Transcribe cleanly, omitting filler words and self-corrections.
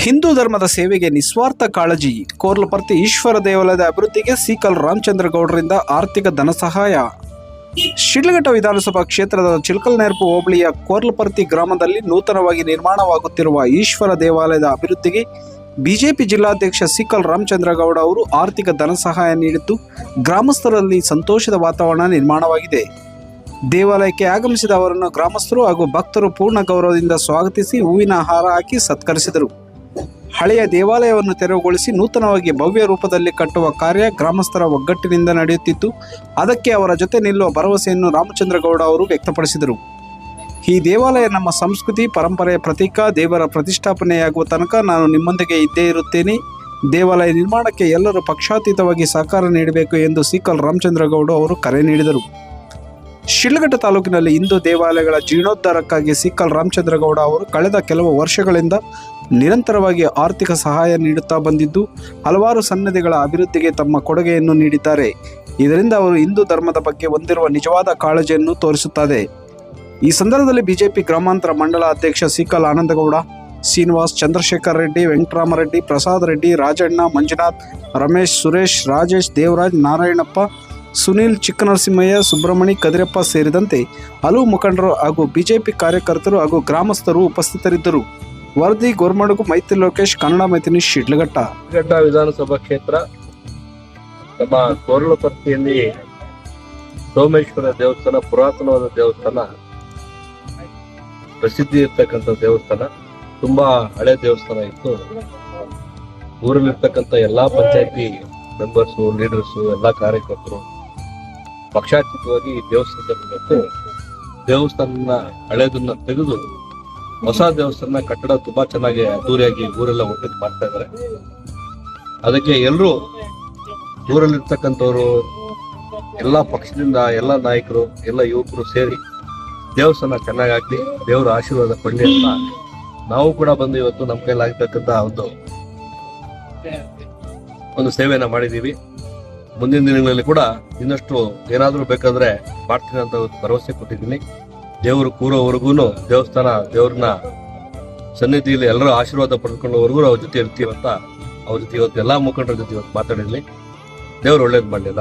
ಹಿಂದೂ ಧರ್ಮದ ಸೇವೆಗೆ ನಿಸ್ವಾರ್ಥ ಕಾಳಜಿ. ಕೋರ್ಲಪರ್ತಿ ಈಶ್ವರ ದೇವಾಲಯದ ಅಭಿವೃದ್ಧಿಗೆ ಸೀಕಲ್ ರಾಮಚಂದ್ರ ಗೌಡರಿಂದ ಆರ್ಥಿಕ ಧನ ಸಹಾಯ. ಶಿಡ್ಲಘಟ್ಟ ವಿಧಾನಸಭಾ ಕ್ಷೇತ್ರದ ಚಿಲ್ಕಲ್ನೆರಪು ಹೋಬಳಿಯ ಕೋರ್ಲಪರ್ತಿ ಗ್ರಾಮದಲ್ಲಿ ನೂತನವಾಗಿ ನಿರ್ಮಾಣವಾಗುತ್ತಿರುವ ಈಶ್ವರ ದೇವಾಲಯದ ಅಭಿವೃದ್ಧಿಗೆ ಬಿಜೆಪಿ ಜಿಲ್ಲಾಧ್ಯಕ್ಷ ಸೀಕಲ್ ರಾಮಚಂದ್ರ ಗೌಡ ಅವರು ಆರ್ಥಿಕ ಧನ ಸಹಾಯ ನೀಡಿದ್ದು, ಗ್ರಾಮಸ್ಥರಲ್ಲಿ ಸಂತೋಷದ ವಾತಾವರಣ ನಿರ್ಮಾಣವಾಗಿದೆ. ದೇವಾಲಯಕ್ಕೆ ಆಗಮಿಸಿದ ಅವರನ್ನು ಗ್ರಾಮಸ್ಥರು ಹಾಗೂ ಭಕ್ತರು ಪೂರ್ಣ ಗೌರವದಿಂದ ಸ್ವಾಗತಿಸಿ ಹೂವಿನ ಹಾರ ಹಾಕಿ ಸತ್ಕರಿಸಿದರು. ಹಳೆಯ ದೇವಾಲಯವನ್ನು ತೆರವುಗೊಳಿಸಿ ನೂತನವಾಗಿ ಭವ್ಯ ರೂಪದಲ್ಲಿ ಕಟ್ಟುವ ಕಾರ್ಯ ಗ್ರಾಮಸ್ಥರ ಒಗ್ಗಟ್ಟಿನಿಂದ ನಡೆಯುತ್ತಿದ್ದು, ಅದಕ್ಕೆ ಅವರ ಜೊತೆ ನಿಲ್ಲುವ ಭರವಸೆಯನ್ನು ರಾಮಚಂದ್ರ ಗೌಡ ಅವರು ವ್ಯಕ್ತಪಡಿಸಿದರು. ಈ ದೇವಾಲಯ ನಮ್ಮ ಸಂಸ್ಕೃತಿ ಪರಂಪರೆಯ ಪ್ರತೀಕ. ದೇವರ ಪ್ರತಿಷ್ಠಾಪನೆಯಾಗುವ ತನಕ ನಾನು ನಿಮ್ಮೊಂದಿಗೆ ಇದ್ದೇ ಇರುತ್ತೇನೆ. ದೇವಾಲಯ ನಿರ್ಮಾಣಕ್ಕೆ ಎಲ್ಲರೂ ಪಕ್ಷಾತೀತವಾಗಿ ಸಹಕಾರ ನೀಡಬೇಕು ಎಂದು ಸೀಕಲ್ ರಾಮಚಂದ್ರ ಗೌಡ ಅವರು ಕರೆ ನೀಡಿದರು. ಶಿಡ್ಲಘಟ್ಟ ತಾಲೂಕಿನಲ್ಲಿ ಹಿಂದೂ ದೇವಾಲಯಗಳ ಜೀರ್ಣೋದ್ಧಾರಕ್ಕಾಗಿ ಸೀಕಲ್ ರಾಮಚಂದ್ರ ಗೌಡ ಅವರು ಕಳೆದ ಕೆಲವು ವರ್ಷಗಳಿಂದ ನಿರಂತರವಾಗಿ ಆರ್ಥಿಕ ಸಹಾಯ ನೀಡುತ್ತಾ ಬಂದಿದ್ದು, ಹಲವಾರು ಸನ್ನದಿಗಳ ಅಭಿವೃದ್ಧಿಗೆ ತಮ್ಮ ಕೊಡುಗೆಯನ್ನು ನೀಡಿದ್ದಾರೆ. ಇದರಿಂದ ಅವರು ಹಿಂದೂ ಧರ್ಮದ ಬಗ್ಗೆ ಹೊಂದಿರುವ ನಿಜವಾದ ಕಾಳಜಿಯನ್ನು ತೋರಿಸುತ್ತದೆ. ಈ ಸಂದರ್ಭದಲ್ಲಿ ಬಿಜೆಪಿ ಗ್ರಾಮಾಂತರ ಮಂಡಲ ಅಧ್ಯಕ್ಷ ಸೀಕಲ್ ಆನಂದಗೌಡ, ಶ್ರೀನಿವಾಸ್, ಚಂದ್ರಶೇಖರ್ ರೆಡ್ಡಿ, ವೆಂಕಟರಾಮರೆಡ್ಡಿ, ಪ್ರಸಾದ್ ರೆಡ್ಡಿ, ರಾಜಣ್ಣ, ಮಂಜುನಾಥ್, ರಮೇಶ್, ಸುರೇಶ್, ರಾಜೇಶ್, ದೇವರಾಜ್, ನಾರಾಯಣಪ್ಪ, ಸುನೀಲ್, ಚಿಕ್ಕನರಸಿಂಹಯ್ಯ, ಸುಬ್ರಹ್ಮಣಿ, ಕದಿರಪ್ಪ ಸೇರಿದಂತೆ ಹಲವು ಮುಖಂಡರು ಹಾಗೂ ಬಿಜೆಪಿ ಕಾರ್ಯಕರ್ತರು ಹಾಗೂ ಗ್ರಾಮಸ್ಥರು ಉಪಸ್ಥಿತರಿದ್ದರು. ವರದಿ ಗೋರ್ಮಡುಗು, ಮೈತ್ರಿ ಲೋಕೇಶ್, ಕನ್ನಡ ಮೈತ್ರಿ, ಶಿಡ್ಲಘಟ್ಟ. ಶಿಡ್ಲಘಟ್ಟ ವಿಧಾನಸಭಾ ಕ್ಷೇತ್ರ ನಮ್ಮ ಕೋರ್ಲಪರ್ತಿಯಲ್ಲಿ ಸೋಮೇಶ್ವರ ದೇವಸ್ಥಾನ, ಪುರಾತನವಾದ ದೇವಸ್ಥಾನ, ಪ್ರಸಿದ್ಧಿ ಇರ್ತಕ್ಕಂಥ ದೇವಸ್ಥಾನ, ತುಂಬಾ ಹಳೆ ದೇವಸ್ಥಾನ ಇತ್ತು. ಊರಲ್ಲಿರ್ತಕ್ಕಂಥ ಎಲ್ಲಾ ಪಂಚಾಯತಿ ಮೆಂಬರ್ಸು, ಲೀಡರ್ಸು, ಎಲ್ಲಾ ಕಾರ್ಯಕರ್ತರು ಪಕ್ಷಾತೀತವಾಗಿ ದೇವಸ್ಥಾನದ ದೇವಸ್ಥಾನ ಹಳೆದನ್ನ ತೆಗೆದು ಹೊಸ ದೇವಸ್ಥಾನ ಕಟ್ಟಡ ತುಂಬಾ ಚೆನ್ನಾಗಿ ಅದ್ದೂರಿಯಾಗಿ ಊರೆಲ್ಲ ಒಟ್ಟಿಗೆ ಮಾಡ್ತಾ ಇದ್ದಾರೆ. ಅದಕ್ಕೆ ಎಲ್ಲರೂ ಊರಲ್ಲಿರ್ತಕ್ಕಂಥವ್ರು, ಎಲ್ಲ ಪಕ್ಷದಿಂದ ಎಲ್ಲ ನಾಯಕರು, ಎಲ್ಲ ಯುವಕರು ಸೇರಿ ದೇವಸ್ಥಾನ ಚೆನ್ನಾಗಾಗ್ಲಿ, ದೇವರ ಆಶೀರ್ವಾದ ಕೊಳ್ಳಿ ಅಂತ ನಾವು ಕೂಡ ಬಂದು ಇವತ್ತು ನಮ್ಮ ಕೈಲಾಗ್ತಕ್ಕಂಥ ಒಂದು ಸೇವೆಯನ್ನ ಮಾಡಿದೀವಿ. ಮುಂದಿನ ದಿನಗಳಲ್ಲಿ ಕೂಡ ಇನ್ನಷ್ಟು ಏನಾದ್ರೂ ಬೇಕಾದ್ರೆ ಮಾಡ್ತೀನಿ ಅಂತ ಭರವಸೆ ಕೊಟ್ಟಿದ್ದೀನಿ. ದೇವರು ಕೂರೋವರೆಗೂ ದೇವ್ರನ್ನ ಸನ್ನಿಧಿಯಲ್ಲಿ ಎಲ್ಲರೂ ಆಶೀರ್ವಾದ ಪಡ್ಕೊಂಡವರೆಗೂ ಅವ್ರ ಜೊತೆ ಇರ್ತೀವಂತ ಅವ್ರ ಜೊತೆ ಇವತ್ತು ಎಲ್ಲಾ ಮುಖಂಡರ ಜೊತೆ ಇವತ್ತು ಮಾತಾಡಿದ್ವಿ. ದೇವ್ರು ಒಳ್ಳೇದು ಮಾಡಲಿ.